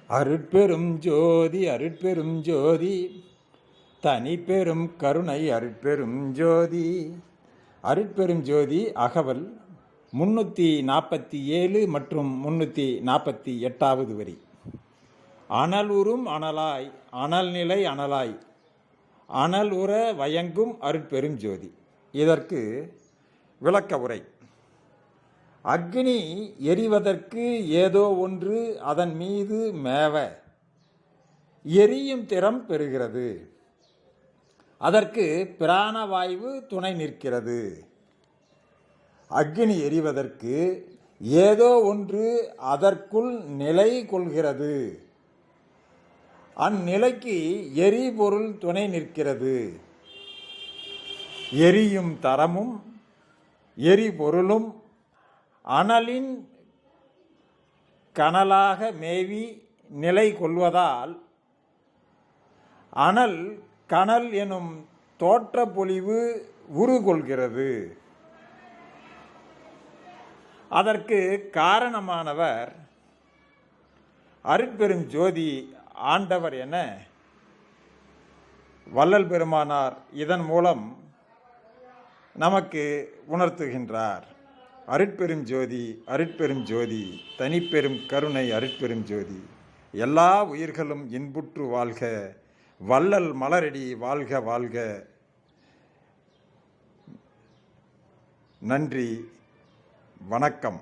அருட்பெரும் ஜோதி அருட்பெரும் ஜோதி தனிப்பெரும் கருணை அருட்பெரும் ஜோதி. அருட்பெரும் ஜோதி அகவல் 347 மற்றும் 348வது வரி. அனலுறும் அனலாய் அனல்நிலை அனலாய் அனல் உற வயங்கும் அருட்பெரும் ஜோதி. இதற்கு விளக்க உரை. அக்னி எரிவதற்கு ஏதோ ஒன்று அதன் மீது மேவ எரியும் திறம் பெறுகிறது. அதற்கு பிராணவாயு துணை நிற்கிறது. அக்னி எரிவதற்கு ஏதோ ஒன்று அதற்குள் நிலை கொள்கிறது. அந்நிலைக்கு எரிபொருள் துணை நிற்கிறது. எரியும் தரமும் எரிபொருளும் அனலின் கனலாக மேவி நிலை கொள்வதால் அனல் கனல் எனும் தோற்ற பொலிவு உருகொள்கிறது. அதற்கு காரணமானவர் அருட்பெரும் ஜோதி ஆண்டவர் என வள்ளல் பெருமானார் இதன் மூலம் நமக்கு உணர்த்துகின்றார். அருட்பெரும் ஜோதி அருட்பெரும் ஜோதி தனிப்பெரும் கருணை அருட்பெரும் ஜோதி. எல்லா உயிர்களும் இன்புற்று வாழ்க, வள்ளல் மலரடி வாழ்க வாழ்க. நன்றி, வணக்கம்.